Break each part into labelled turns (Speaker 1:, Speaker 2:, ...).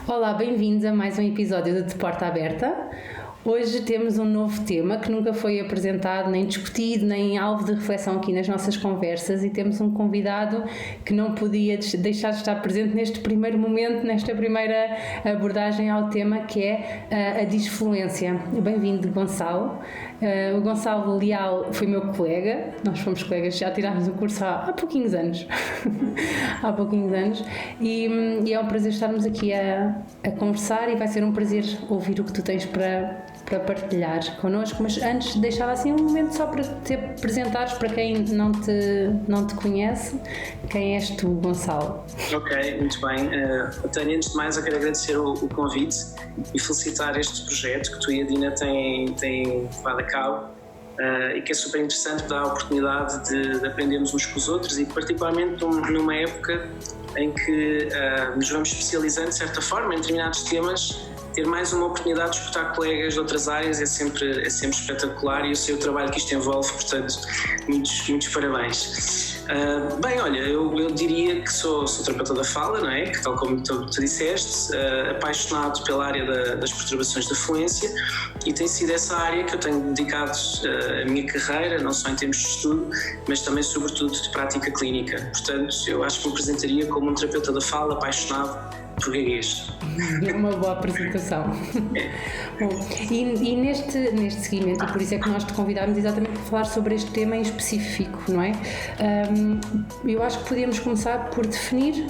Speaker 1: Olá, bem-vindos a mais um episódio de Porta Aberta. Hoje temos um novo tema que nunca foi apresentado, nem discutido, nem alvo de reflexão aqui nas nossas conversas, e temos um convidado que não podia deixar de estar presente neste primeiro momento, nesta primeira abordagem ao tema, que é a disfluência. Bem-vindo, Gonçalo. O Gonçalo Leal foi meu colega, nós fomos colegas, já tirámos o curso há pouquinhos anos, e é um prazer estarmos aqui a conversar, e vai ser um prazer ouvir o que tu tens para partilhar connosco, mas antes deixava assim um momento só para te apresentares para quem não te conhece. Quem és tu, Gonçalo?
Speaker 2: Ok, muito bem. Tânia, antes de mais eu quero agradecer o convite e felicitar este projeto que tu e a Dina têm levado a cabo, e que é super interessante, dá a oportunidade de aprendermos uns com os outros, e particularmente numa época em que nos vamos especializando de certa forma em determinados temas. Ter mais uma oportunidade de escutar colegas de outras áreas é sempre espetacular, e eu sei o trabalho que isto envolve, portanto, muitos parabéns. Bem, olha, eu diria que sou terapeuta da fala, não é? Que, tal como tu disseste, apaixonado pela área das perturbações da fluência, e tem sido essa área que eu tenho dedicado a minha carreira, não só em termos de estudo, mas também, sobretudo, de prática clínica. Portanto, eu acho que me apresentaria como um terapeuta da fala apaixonado por gaguez.
Speaker 1: É uma boa apresentação. Bom, e neste seguimento, e por isso é que nós te convidámos exatamente para falar sobre este tema em específico, não é? Eu acho que podíamos começar por definir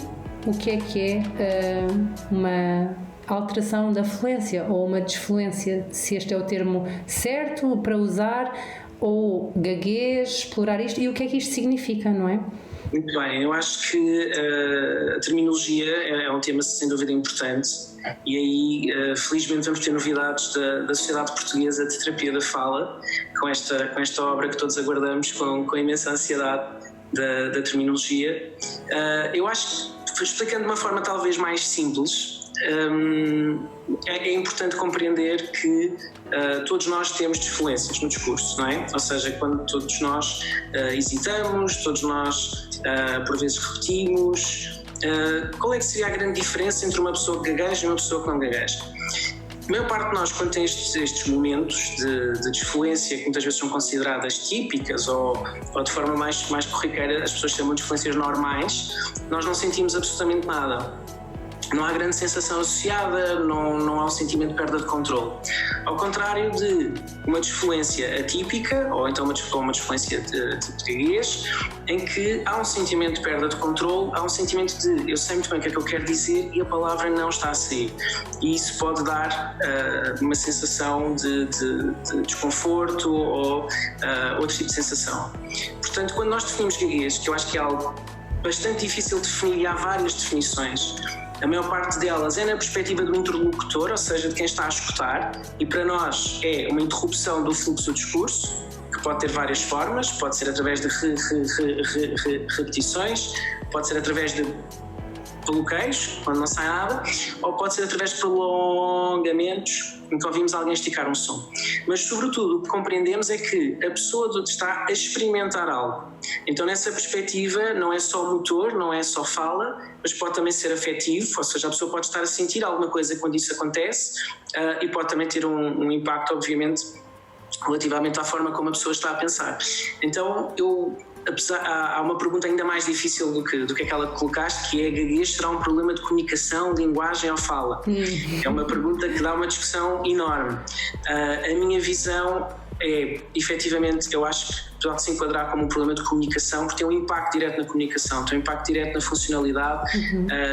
Speaker 1: o que é uma alteração da fluência ou uma desfluência, se este é o termo certo para usar, ou gaguez, explorar isto, e o que é que isto significa, não é?
Speaker 2: Muito bem, eu acho que a terminologia é um tema sem dúvida importante, e aí felizmente vamos ter novidades da Sociedade Portuguesa de Terapia da Fala, com esta obra que todos aguardamos com imensa ansiedade da terminologia. Eu acho que, explicando de uma forma talvez mais simples, é importante compreender que todos nós temos desfluências no discurso, não é? Ou seja, quando todos nós hesitamos, todos nós por vezes repetimos, qual é que seria a grande diferença entre uma pessoa que gagueja e uma pessoa que não gagueja? A maior parte de nós, quando tem estes momentos de desfluência, que muitas vezes são consideradas típicas ou de forma mais corriqueira, as pessoas chamam de desfluências normais, nós não sentimos absolutamente nada. Não há grande sensação associada, não há um sentimento de perda de controle. Ao contrário de uma desfluência atípica, ou então uma desfluência de gaguez, em que há um sentimento de perda de controle, há um sentimento de eu sei muito bem o que é que eu quero dizer e a palavra não está a sair. E isso pode dar uma sensação de desconforto ou outro tipo de sensação. Portanto, quando nós definimos gaguez, que eu acho que é algo bastante difícil de definir, e há várias definições, a maior parte delas é na perspectiva do interlocutor, ou seja, de quem está a escutar, e para nós é uma interrupção do fluxo do discurso, que pode ter várias formas, pode ser através de repetições, pode ser através de bloqueios, quando não sai nada, ou pode ser através de prolongamentos, em que ouvimos alguém esticar um som. Mas, sobretudo, o que compreendemos é que a pessoa está a experimentar algo. Então, nessa perspectiva, não é só motor, não é só fala, mas pode também ser afetivo, ou seja, a pessoa pode estar a sentir alguma coisa quando isso acontece, e pode também ter um impacto, obviamente, relativamente à forma como a pessoa está a pensar. Então, há uma pergunta ainda mais difícil do que aquela que colocaste, que é: gaguez será um problema de comunicação, linguagem ou fala? É uma pergunta que dá uma discussão enorme. A minha visão é, efetivamente, eu acho que pode se enquadrar como um problema de comunicação, porque tem um impacto direto na comunicação, tem um impacto direto na funcionalidade,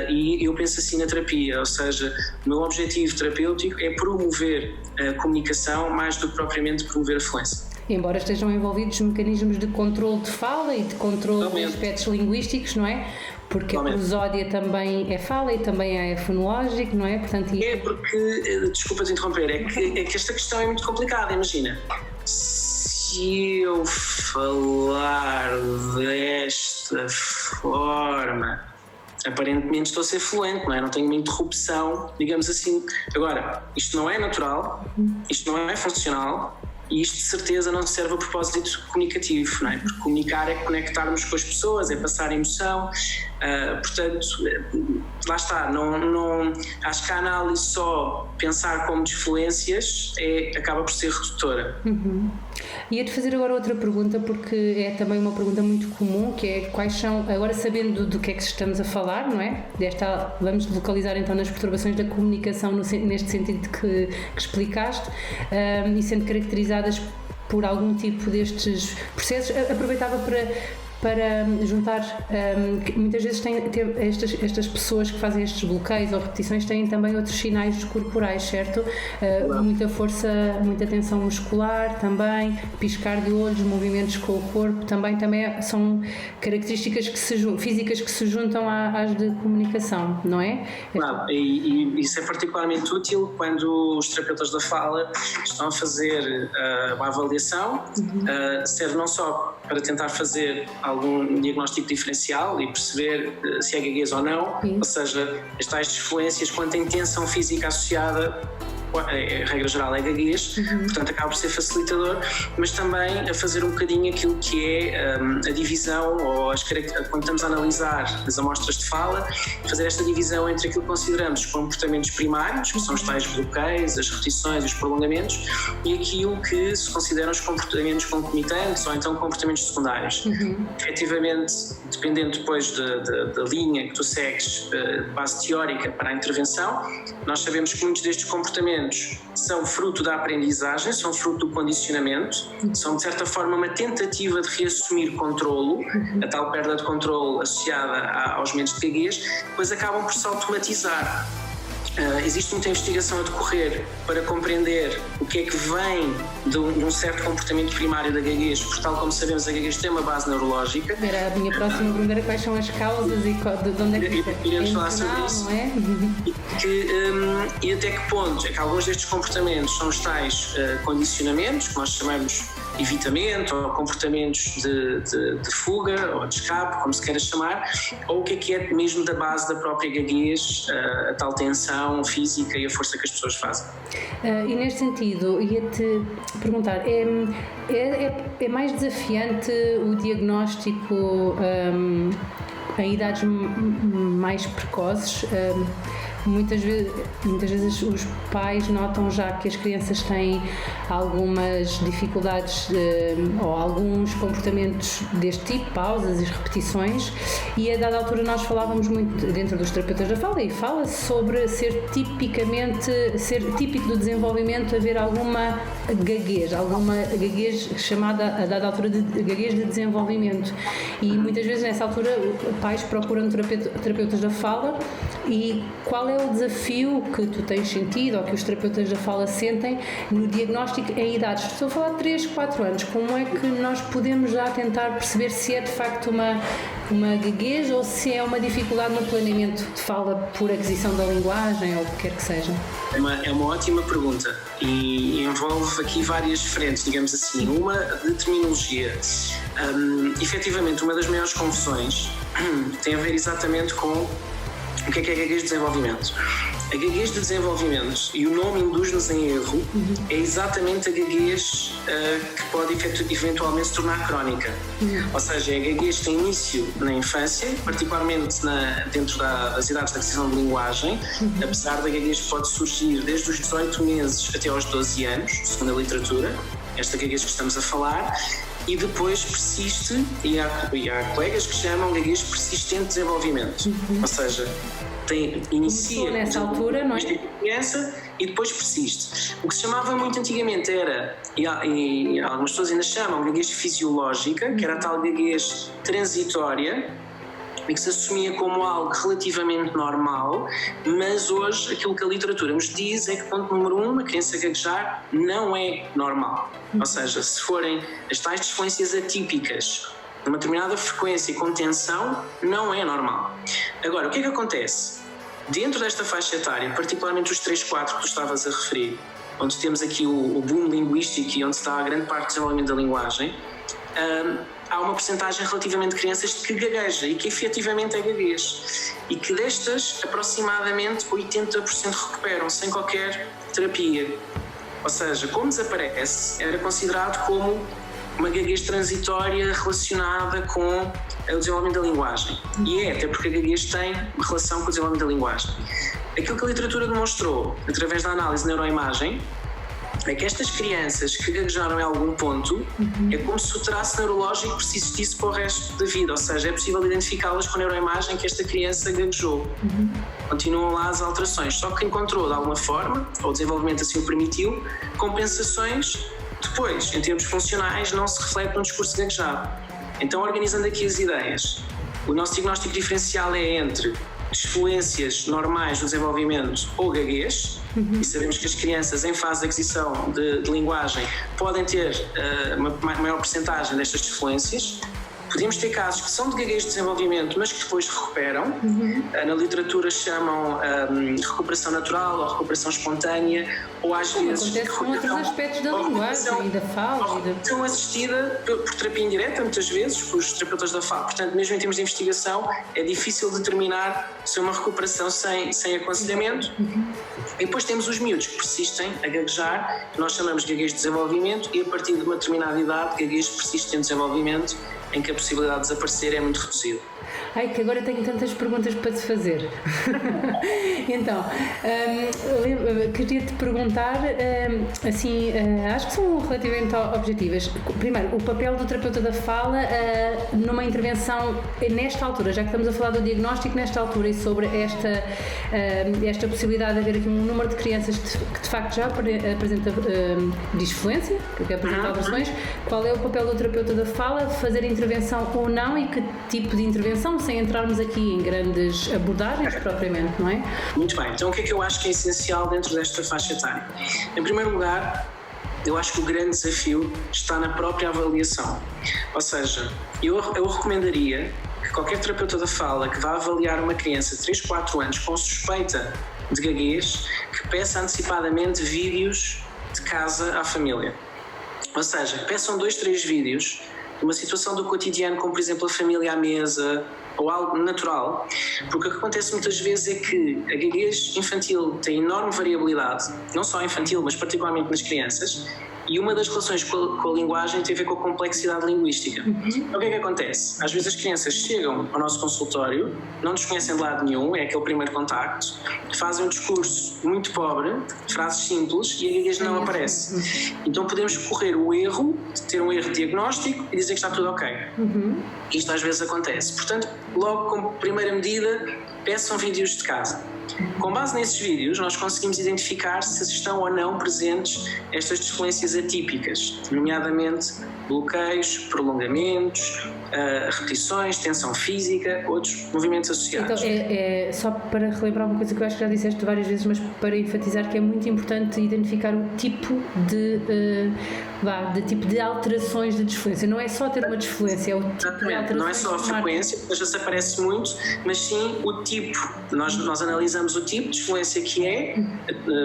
Speaker 2: e eu penso assim na terapia, ou seja, o meu objetivo terapêutico é promover a comunicação mais do que propriamente promover a fluência.
Speaker 1: Embora estejam envolvidos mecanismos de controle de fala e de controle de aspectos linguísticos, não é? Porque a prosódia também é fala e também é fonológico, não é? Portanto,
Speaker 2: é porque, desculpa te interromper, é que esta questão é muito complicada. Imagina, se eu falar desta forma, aparentemente estou a ser fluente, não é? Não tenho uma interrupção, digamos assim. Agora, isto não é natural, isto não é funcional, e isto de certeza não serve a propósito comunicativo, não é? Porque comunicar é conectarmos com as pessoas, é passar emoção, Portanto, lá está, acho que a análise só pensar como desfluências acaba por ser redutora.
Speaker 1: Ia-te fazer agora outra pergunta, porque é também uma pergunta muito comum, que é quais são, agora sabendo do que é que estamos a falar, não é? Vamos localizar então nas perturbações da comunicação neste sentido que explicaste, e sendo caracterizadas por algum tipo destes processos, aproveitava para juntar, muitas vezes estas pessoas que fazem estes bloqueios ou repetições têm também outros sinais corporais, certo? Muita força, muita tensão muscular também, piscar de olhos, movimentos com o corpo, também são características físicas que se juntam às de comunicação, não é?
Speaker 2: Claro, e isso é particularmente útil quando os terapeutas da fala estão a fazer uma avaliação, serve não só para tentar fazer algum diagnóstico diferencial e perceber se é gaguez ou não, ou seja, as tais desfluências quando tem tensão física associada, a regra geral é gaguez, portanto acaba por ser facilitador, mas também a fazer um bocadinho aquilo que é a divisão, ou quando estamos a analisar as amostras de fala, fazer esta divisão entre aquilo que consideramos comportamentos primários, que são os tais bloqueios, as repetições e os prolongamentos, e aquilo que se consideram os comportamentos concomitantes ou então comportamentos secundários. Efetivamente, dependendo depois da linha que tu segues, base teórica para a intervenção, nós sabemos que muitos destes comportamentos são fruto da aprendizagem, são fruto do condicionamento, são de certa forma uma tentativa de reassumir controlo, a tal perda de controlo associada aos momentos de gaguez, depois acabam por se automatizar. Existe muita investigação a decorrer para compreender o que é que vem de um certo comportamento primário da gaguez, porque tal como sabemos a gaguez tem uma base neurológica.
Speaker 1: Era a minha próxima pergunta, quais são as causas e de onde é que
Speaker 2: iremos falar sobre isso, não é? E até que ponto é que alguns destes comportamentos são os tais condicionamentos, que nós chamamos evitamento ou comportamentos de fuga ou de escape, como se queira chamar, ou o que é mesmo da base da própria gaguez, a tal tensão física e a força que as pessoas fazem.
Speaker 1: E neste sentido, ia-te perguntar, é mais desafiante o diagnóstico em idades mais precoces? Muitas vezes os pais notam já que as crianças têm algumas dificuldades ou alguns comportamentos deste tipo, pausas e repetições, e a dada altura nós falávamos muito dentro dos terapeutas da fala, e fala-se sobre ser típico do desenvolvimento haver alguma gaguez chamada a dada altura de gaguez de desenvolvimento, e muitas vezes nessa altura pais procuram terapeutas da fala. E qual é o desafio que tu tens sentido ou que os terapeutas da fala sentem no diagnóstico em idades? Estou a falar de 3, 4 anos. Como é que nós podemos já tentar perceber se é de facto uma gaguez ou se é uma dificuldade no planeamento de fala por aquisição da linguagem ou o que quer que seja?
Speaker 2: É uma ótima pergunta e envolve aqui várias frentes, digamos assim. Uma de terminologia. Efetivamente, uma das maiores confusões tem a ver exatamente com o que é gaguez de desenvolvimento. A gaguez de desenvolvimento, e o nome induz-nos em erro, é exatamente a gaguez que pode eventualmente se tornar crónica. Ou seja, a gaguez tem início na infância, particularmente dentro das idades da aquisição de linguagem, apesar da gaguez pode surgir desde os 18 meses até aos 12 anos, segundo a literatura, esta gaguez que estamos a falar, e depois persiste, e há colegas que chamam gaguez persistente de desenvolvimento, ou seja, inicia
Speaker 1: nessa altura, não é?
Speaker 2: Criança e depois persiste. O que se chamava muito antigamente era, e algumas pessoas ainda chamam, gaguez fisiológica, que era a tal gaguez transitória, e que se assumia como algo relativamente normal, mas hoje aquilo que a literatura nos diz é que, ponto número 1, uma criança gaguejar não é normal. Ou seja, se forem as tais desfluências atípicas de uma determinada frequência e com tensão, não é normal. Agora, o que é que acontece? Dentro desta faixa etária, particularmente os 3, 4 que tu estavas a referir, onde temos aqui o boom linguístico e onde está a grande parte do desenvolvimento da linguagem, há uma percentagem relativamente de crianças que gagueja e que efetivamente é gaguez, e que destas aproximadamente 80% recuperam sem qualquer terapia. Ou seja, como desaparece, era considerado como uma gaguez transitória relacionada com o desenvolvimento da linguagem. E até porque a gaguez tem relação com o desenvolvimento da linguagem. Aquilo que a literatura demonstrou, através da análise de neuroimagem, é que estas crianças que gaguejaram em algum ponto é como se o traço neurológico persistisse para o resto da vida, ou seja, é possível identificá-las com a neuroimagem que esta criança gaguejou. Continuam lá as alterações, só que encontrou de alguma forma, ou o desenvolvimento assim o permitiu, compensações depois, em termos funcionais, não se reflete no discurso gaguejado. Então, organizando aqui as ideias, o nosso diagnóstico diferencial é entre disfluências normais do desenvolvimento ou gaguez, e sabemos que as crianças em fase de aquisição de linguagem podem ter uma maior percentagem destas disfluências. Podemos ter casos que são de gaguez de desenvolvimento, mas que depois recuperam. Na literatura chamam recuperação natural ou recuperação espontânea, ou às vezes...
Speaker 1: Acontece com outros aspectos da linguagem e da fala.
Speaker 2: Recuperação assistida por terapia indireta, muitas vezes, por os terapeutas da fala. Portanto, mesmo em termos de investigação, é difícil determinar se é uma recuperação sem aconselhamento. E depois temos os miúdos que persistem a gaguejar, que nós chamamos de gaguez de desenvolvimento, e a partir de uma determinada idade, gaguez persiste em desenvolvimento, em que a possibilidade de desaparecer é muito reduzida.
Speaker 1: Ai, que agora tenho tantas perguntas para te fazer. Então, queria-te perguntar, acho que são relativamente objetivas. Primeiro, o papel do terapeuta da fala numa intervenção nesta altura, já que estamos a falar do diagnóstico nesta altura e sobre esta possibilidade de haver aqui um número de crianças que de facto já apresenta disfluência, que apresenta alterações. Qual é o papel do terapeuta da fala? Fazer intervenção ou não, e que tipo de intervenção, sem entrarmos aqui em grandes abordagens propriamente, não é?
Speaker 2: Muito bem, então o que é que eu acho que é essencial dentro desta faixa etária? Em primeiro lugar, eu acho que o grande desafio está na própria avaliação. Ou seja, eu recomendaria que qualquer terapeuta da fala que vá avaliar uma criança de 3, 4 anos com suspeita de gaguez, que peça antecipadamente vídeos de casa à família. Ou seja, peçam 2, 3 vídeos de uma situação do cotidiano, como por exemplo a família à mesa, ou algo natural, porque o que acontece muitas vezes é que a gaguez infantil tem enorme variabilidade, não só infantil, mas particularmente nas crianças, e uma das relações com a linguagem tem a ver com a complexidade linguística. Então o que é que acontece? Às vezes as crianças chegam ao nosso consultório, não nos conhecem de lado nenhum, é aquele primeiro contacto, fazem um discurso muito pobre, frases simples, e a gaguez não aparece. Então podemos correr o erro de ter um erro diagnóstico e dizer que está tudo ok. Isto às vezes acontece. Portanto, logo como primeira medida, peçam vídeos de casa. Com base nesses vídeos, nós conseguimos identificar se estão ou não presentes estas disfluências atípicas, nomeadamente bloqueios, prolongamentos, repetições, tensão física, outros movimentos associados.
Speaker 1: Então, só para relembrar uma coisa que eu acho que já disseste várias vezes, mas para enfatizar que é muito importante identificar o tipo de alterações de disfluência. Não é só ter uma disfluência, é o tipo de alterações.
Speaker 2: Não é só a frequência, porque já se aparece muito, mas sim o tipo. Nós analisamos o tipo de disfluência que é,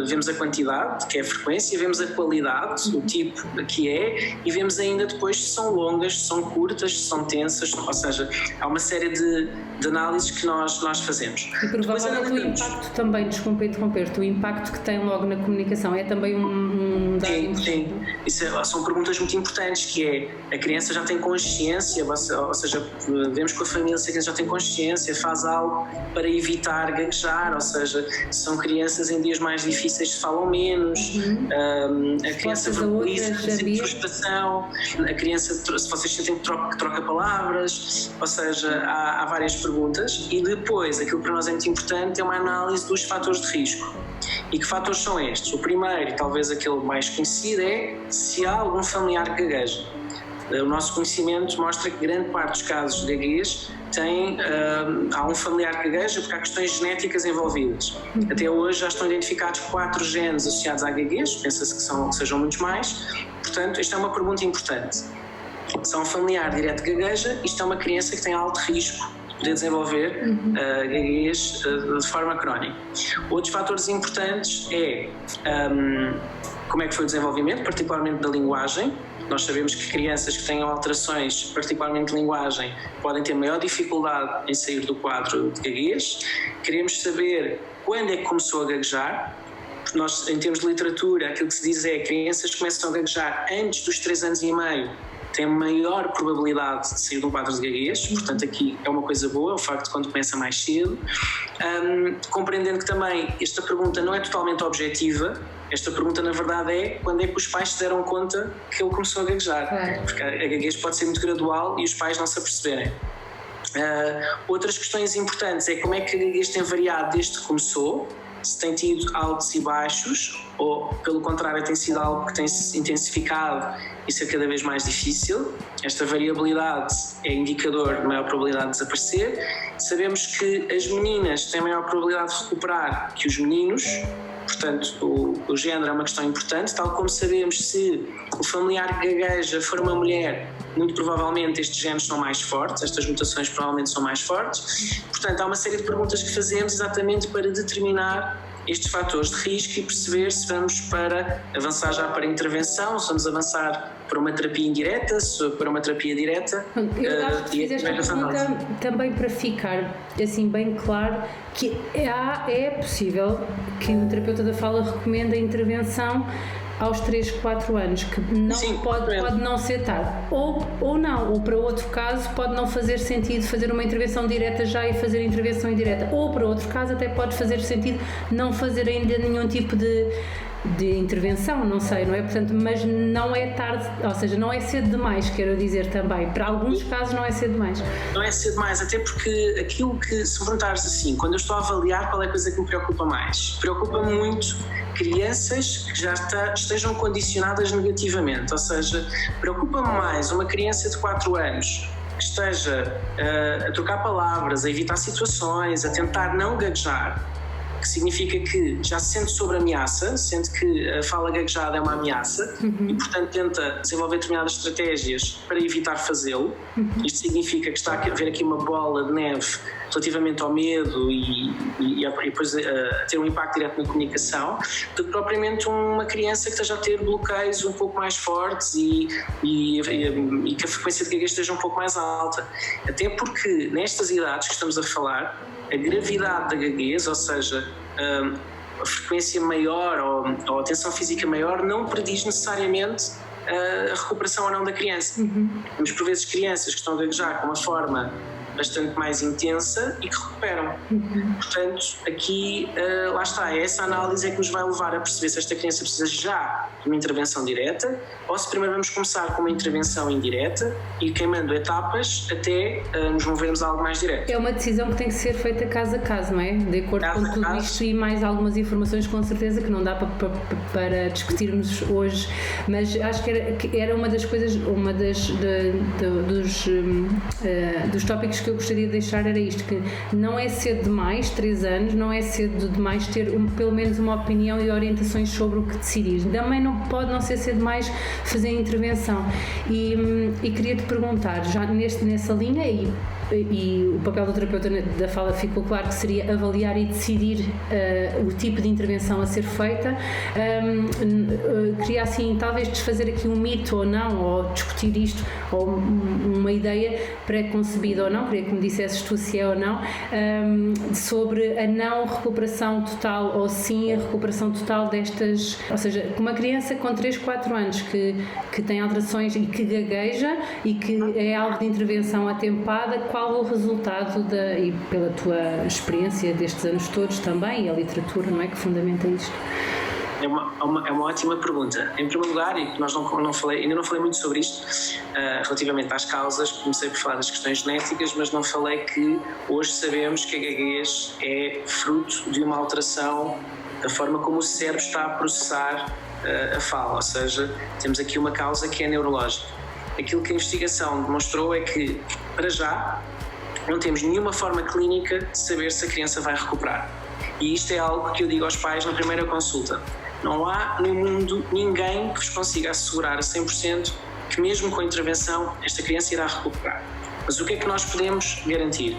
Speaker 2: vemos a quantidade, que é a frequência, vemos a qualidade, o tipo que é, e vemos ainda depois se são longas, se são curtas, se são tensas, ou seja, há uma série de análises que nós fazemos.
Speaker 1: E provavelmente o impacto também, desculpa interromper-te, o impacto que tem logo na comunicação é também um dado importante.
Speaker 2: Sim. São perguntas muito importantes, que é, a criança já tem consciência, ou seja, vemos com a família se a criança já tem consciência, faz algo para evitar gaguejar, ou seja, são crianças em dias mais difíceis que falam menos, a criança verbaliza sem frustração, a criança, se vocês sentem que troca palavras, ou seja, há várias perguntas, e depois aquilo que para nós é muito importante é uma análise dos fatores de risco. E que fatores são estes? O primeiro, e talvez aquele mais conhecido, é se há algum familiar que gagueja. O nosso conhecimento mostra que grande parte dos casos de gaguez há um familiar que gagueja porque há questões genéticas envolvidas. Até hoje já estão identificados 4 genes associados à gaguez, pensa-se que sejam muitos mais. Portanto, esta é uma pergunta importante. Se há um familiar direto que gagueja, isto é uma criança que tem alto risco de desenvolver gaguez de forma crónica. Outros fatores importantes é como é que foi o desenvolvimento, particularmente da linguagem. Nós sabemos que crianças que tenham alterações, particularmente de linguagem, podem ter maior dificuldade em sair do quadro de gaguez. Queremos saber quando é que começou a gaguejar. Nós, em termos de literatura, aquilo que se diz é que crianças começam a gaguejar antes dos 3 anos e meio, têm maior probabilidade de sair de um quadro de gaguez, portanto aqui é uma coisa boa, o facto de quando começa mais cedo. Compreendendo que também esta pergunta não é totalmente objetiva, esta pergunta na verdade é quando é que os pais se deram conta que ele começou a gaguejar, porque a gaguez pode ser muito gradual e os pais não se aperceberem. Outras questões importantes é como é que a gaguez tem variado desde que começou, se tem tido altos e baixos ou pelo contrário tem sido algo que tem se intensificado e isso é cada vez mais difícil. Esta variabilidade é indicador de maior probabilidade de desaparecer. Sabemos que as meninas têm maior probabilidade de recuperar que os meninos, portanto o género é uma questão importante, tal como sabemos se o familiar que gagueja for uma mulher, muito provavelmente estes genes são mais fortes, estas mutações provavelmente são mais fortes. Portanto, há uma série de perguntas que fazemos exatamente para determinar estes fatores de risco e perceber se vamos para avançar já para a intervenção, se vamos avançar para uma terapia indireta, se para uma terapia direta.
Speaker 1: Eu acho que fizeste esta pergunta também para ficar assim bem claro que é possível que o terapeuta da fala recomenda a intervenção aos 3, 4 anos, que não
Speaker 2: Sim,
Speaker 1: pode não ser tarde, ou não, ou para outro caso pode não fazer sentido fazer uma intervenção direta já e fazer a intervenção indireta, ou para outro caso até pode fazer sentido não fazer ainda nenhum tipo de intervenção, não sei, não é? Portanto, mas não é tarde, ou seja, não é cedo demais, quero dizer também. Para alguns casos não é cedo demais.
Speaker 2: Não é cedo demais, até porque aquilo que, se me perguntares assim, quando eu estou a avaliar qual é a coisa que me preocupa mais, preocupa-me muito crianças que já estejam condicionadas negativamente, ou seja, preocupa-me mais uma criança de 4 anos que esteja a trocar palavras, a evitar situações, a tentar não gaguejar, que significa que já se sente sob ameaça, sente que a fala gaguejada é uma ameaça e, portanto, tenta desenvolver determinadas estratégias para evitar fazê-lo. Isto significa que está a haver aqui uma bola de neve relativamente ao medo e depois a ter um impacto direto na comunicação, do que propriamente uma criança que esteja a ter bloqueios um pouco mais fortes e que a frequência de gaguez esteja um pouco mais alta. Até porque, nestas idades que estamos a falar, a gravidade da gaguez, ou seja, a frequência maior ou a tensão física maior, não prediz necessariamente a recuperação ou não da criança. Temos por vezes crianças que estão a gaguejar com uma forma bastante mais intensa e que recuperam. Portanto, aqui, lá está, essa análise é que nos vai levar a perceber se esta criança precisa já de uma intervenção direta ou se primeiro vamos começar com uma intervenção indireta e queimando etapas até nos movermos a algo mais direto.
Speaker 1: É uma decisão que tem que ser feita caso a caso, não é? De acordo com tudo isto e mais algumas informações, com certeza, que não dá para discutirmos hoje, mas acho que era uma das coisas, dos tópicos que eu gostaria de deixar era isto, que não é cedo demais, 3 anos, não é cedo demais ter pelo menos uma opinião e orientações sobre o que decidir. Também não pode não ser cedo demais fazer intervenção. E queria-te perguntar, já nessa linha, e o papel do terapeuta da fala ficou claro que seria avaliar e decidir o tipo de intervenção a ser feita. Queria assim talvez desfazer aqui um mito ou não, ou discutir isto, ou uma ideia pré-concebida ou não, queria que me dissesses tu se é ou não, sobre a não recuperação total ou sim a recuperação total destas, ou seja, uma criança com 3, 4 anos que tem alterações e que gagueja e que é alvo de intervenção atempada, qual o resultado e pela tua experiência destes anos todos também, e a literatura, não é, que fundamenta isto?
Speaker 2: É uma ótima pergunta. Em primeiro lugar, e nós ainda não falei muito sobre isto, relativamente às causas, comecei por falar das questões genéticas, mas não falei que hoje sabemos que a gaguez é fruto de uma alteração da forma como o cérebro está a processar a fala, ou seja, temos aqui uma causa que é neurológica. Aquilo que a investigação demonstrou é que, para já, não temos nenhuma forma clínica de saber se a criança vai recuperar. E isto é algo que eu digo aos pais na primeira consulta. Não há no mundo ninguém que vos consiga assegurar a 100% que mesmo com a intervenção esta criança irá recuperar. Mas o que é que nós podemos garantir?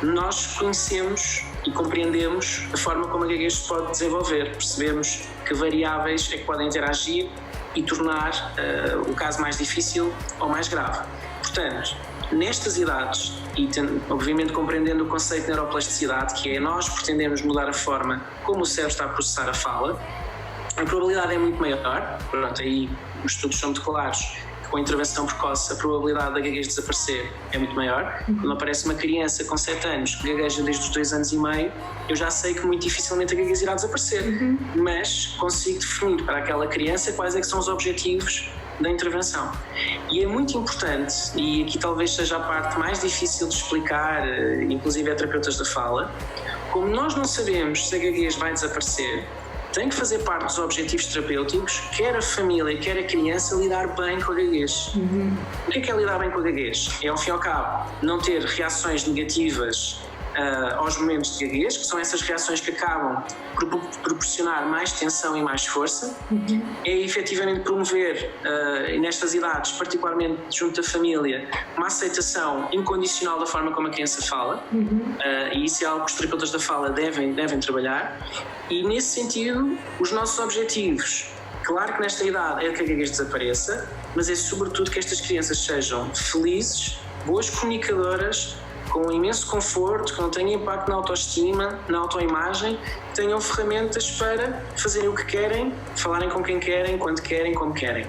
Speaker 2: Nós conhecemos e compreendemos a forma como a gaguez se pode desenvolver. Percebemos que variáveis é que podem interagir e tornar o caso mais difícil ou mais grave. Portanto, nestas idades, e obviamente compreendendo o conceito de neuroplasticidade, que é nós pretendemos mudar a forma como o cérebro está a processar a fala, a probabilidade é muito maior. Pronto, aí os estudos são muito claros, que com a intervenção precoce, a probabilidade da gaguez desaparecer é muito maior. Quando aparece uma criança com 7 anos que gagueja desde os 2 anos e meio, eu já sei que muito dificilmente a gaguez irá desaparecer, mas consigo definir para aquela criança quais é que são os objetivos da intervenção. E é muito importante, e aqui talvez seja a parte mais difícil de explicar, inclusive a terapeutas da fala, como nós não sabemos se a gaguez vai desaparecer, tem que fazer parte dos objetivos terapêuticos, quer a família, quer a criança, lidar bem com a gaguez. O que é lidar bem com a gaguez? É, ao fim e ao cabo, não ter reações negativas aos momentos de gaguez, que são essas reações que acabam por proporcionar mais tensão e mais força. É efetivamente promover, nestas idades, particularmente junto da família, uma aceitação incondicional da forma como a criança fala, e isso é algo que os terapeutas da fala devem trabalhar. E nesse sentido, os nossos objetivos, claro que nesta idade é que a gaguez desapareça, mas é sobretudo que estas crianças sejam felizes, boas comunicadoras, com um imenso conforto, que não tenham impacto na autoestima, na autoimagem, tenham ferramentas para fazerem o que querem, falarem com quem querem, quando querem, como querem.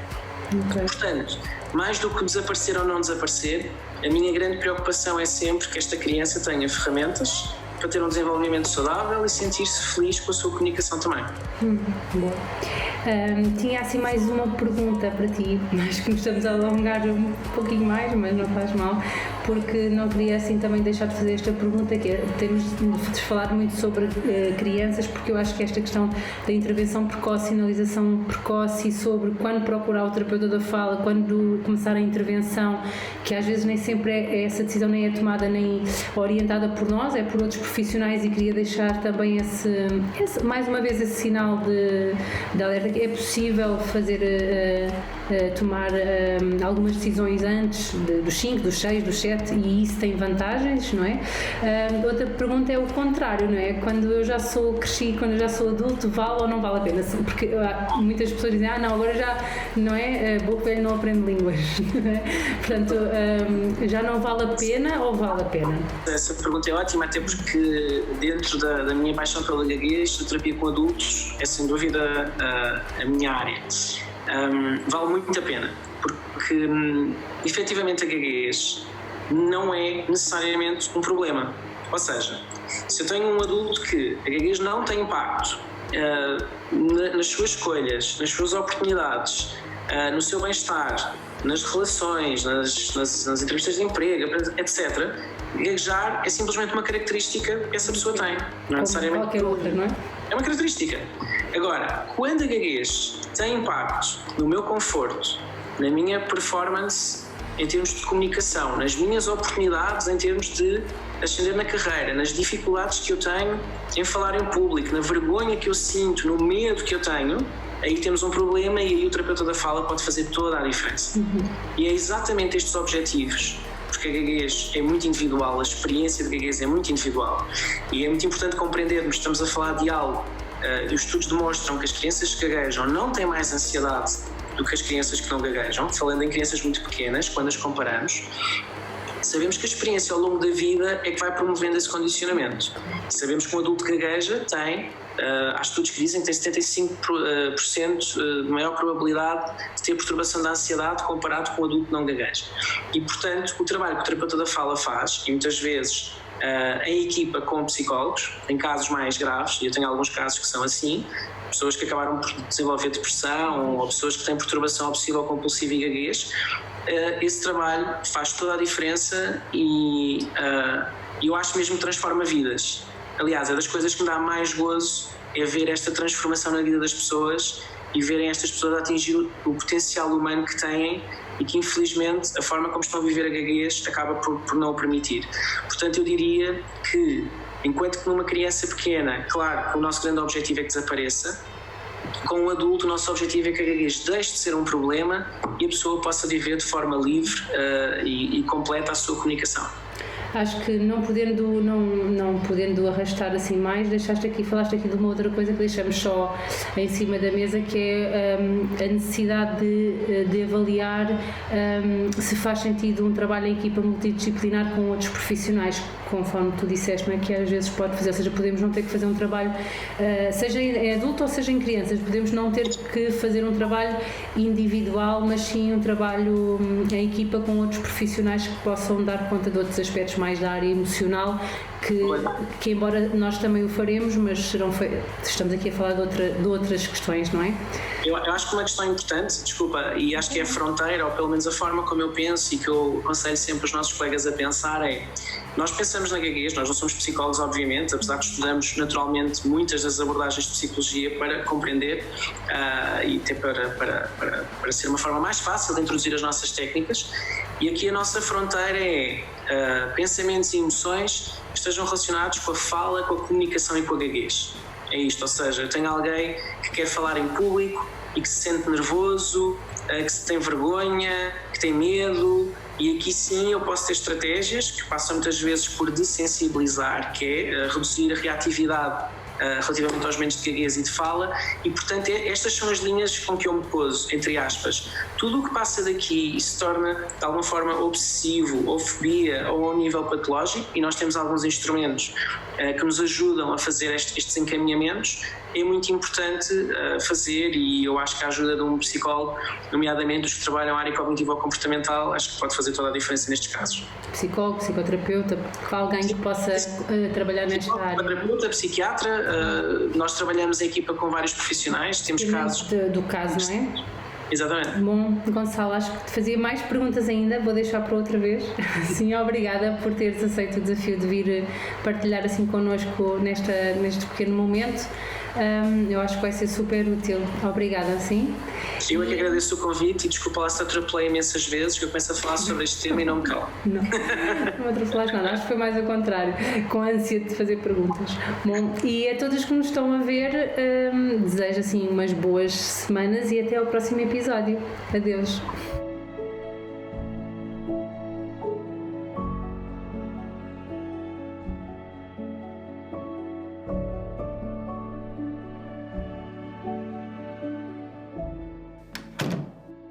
Speaker 2: Portanto, mais do que desaparecer ou não desaparecer, a minha grande preocupação é sempre que esta criança tenha ferramentas para ter um desenvolvimento saudável e sentir-se feliz com a sua comunicação também.
Speaker 1: Boa. Tinha assim mais uma pergunta para ti, acho que nos estamos a alongar um pouquinho mais, mas não faz mal, porque não queria assim também deixar de fazer esta pergunta, que é, temos de falar muito sobre crianças, porque eu acho que esta questão da intervenção precoce, sinalização precoce e sobre quando procurar o terapeuta da fala, quando começar a intervenção, que às vezes nem sempre essa decisão nem é tomada nem orientada por nós, é por outros profissionais, e queria deixar também mais uma vez esse sinal de alerta, que é possível fazer, tomar algumas decisões antes dos 5, dos 6, dos 7, e isso tem vantagens, não é? Outra pergunta é o contrário, não é? Quando eu já cresci, quando eu já sou adulto, vale ou não vale a pena? Porque muitas pessoas dizem, não, agora já, não é? Boco velho não aprende línguas. Portanto, já não vale a pena ou vale a pena?
Speaker 2: Essa pergunta é ótima, até porque dentro da minha paixão pela gaguez, a terapia com adultos é sem dúvida a minha área. Vale muito a pena, porque efetivamente a gaguez não é necessariamente um problema. Ou seja, se eu tenho um adulto que a gaguez não tem impacto nas suas escolhas, nas suas oportunidades, no seu bem-estar, nas relações, nas entrevistas de emprego, etc., gaguejar é simplesmente uma característica que essa pessoa tem, não é necessariamente
Speaker 1: qualquer outra, não é?
Speaker 2: É uma característica. Agora, quando a gaguez tem impacto no meu conforto, na minha performance em termos de comunicação, nas minhas oportunidades em termos de ascender na carreira, nas dificuldades que eu tenho em falar em público, na vergonha que eu sinto, no medo que eu tenho, aí temos um problema, e aí o terapeuta da fala pode fazer toda a diferença. E é exatamente estes objetivos, porque a gaguez é muito individual, a experiência de gaguez é muito individual, e é muito importante compreendermos, estamos a falar de algo, os estudos demonstram que as crianças que gaguejam não têm mais ansiedade do que as crianças que não gaguejam, falando em crianças muito pequenas, quando as comparamos. Sabemos que a experiência ao longo da vida é que vai promovendo esse condicionamento. Sabemos que um adulto que gagueja há estudos que dizem que tem 75% de maior probabilidade de ter perturbação da ansiedade comparado com um adulto que não gagueja. E, portanto, o trabalho que o terapeuta da fala faz, e muitas vezes em equipa com psicólogos, em casos mais graves, e eu tenho alguns casos que são assim, pessoas que acabaram por desenvolver depressão ou pessoas que têm perturbação obsessiva compulsiva e gaguez, esse trabalho faz toda a diferença e eu acho mesmo que transforma vidas. Aliás, é das coisas que me dá mais gozo, é ver esta transformação na vida das pessoas e verem estas pessoas a atingir o potencial humano que têm e que, infelizmente, a forma como estão a viver a gaguez acaba por não o permitir. Portanto, eu diria que, enquanto que numa criança pequena, claro que o nosso grande objetivo é que desapareça, com um adulto o nosso objetivo é que a gaguez deixe de ser um problema e a pessoa possa viver de forma livre e completa a sua comunicação.
Speaker 1: Acho que não podendo arrastar assim mais, falaste aqui de uma outra coisa que deixamos só em cima da mesa, que é a necessidade de avaliar se faz sentido um trabalho em equipa multidisciplinar com outros profissionais, conforme tu disseste, não é? Que às vezes pode fazer, ou seja, podemos não ter que fazer um trabalho, seja em adulto ou seja em crianças, podemos não ter que fazer um trabalho individual, mas sim um trabalho em equipa com outros profissionais que possam dar conta de outros aspectos mais da área emocional, que embora nós também o faremos, mas estamos aqui a falar de outras questões, não é?
Speaker 2: Eu acho que uma questão importante, desculpa, e acho que é a fronteira, ou pelo menos a forma como eu penso e que eu aconselho sempre os nossos colegas a pensar é, nós pensamos na gaguez, nós não somos psicólogos obviamente, apesar que estudamos naturalmente muitas das abordagens de psicologia para compreender e até para ser uma forma mais fácil de introduzir as nossas técnicas, e aqui a nossa fronteira é pensamentos e emoções que estejam relacionados com a fala, com a comunicação e com a gaguez. É isto, ou seja, eu tenho alguém que quer falar em público e que se sente nervoso, que se tem vergonha, que tem medo, e aqui sim eu posso ter estratégias que passam muitas vezes por desensibilizar, que é reduzir a reatividade relativamente aos momentos de gaguez e de fala, e portanto estas são as linhas com que eu me poso, entre aspas. Tudo o que passa daqui e se torna de alguma forma obsessivo ou fobia ou a um nível patológico, e nós temos alguns instrumentos que nos ajudam a fazer estes encaminhamentos, é muito importante fazer, e eu acho que a ajuda de um psicólogo, nomeadamente os que trabalham na área cognitivo-comportamental, acho que pode fazer toda a diferença nestes casos.
Speaker 1: Psicólogo, psicoterapeuta, alguém que possa trabalhar nesta área.
Speaker 2: Psicoterapeuta, psiquiatra, nós trabalhamos em equipa com vários profissionais, temos casos...
Speaker 1: Do caso, não é?
Speaker 2: Exatamente.
Speaker 1: Bom, Gonçalo, acho que te fazia mais perguntas ainda, vou deixar para outra vez. Sim, obrigada por teres aceito o desafio de vir partilhar assim connosco neste pequeno momento. Eu acho que vai ser super útil. Obrigada, sim.
Speaker 2: Eu é que agradeço o convite e desculpa lá se te atropelei imensas vezes, que eu começo a falar sobre este tema e não me calo.
Speaker 1: Não atropelaste nada, acho que foi mais ao contrário, com a ânsia de fazer perguntas. Bom, e a todos que nos estão a ver, desejo assim umas boas semanas e até ao próximo episódio. Adeus.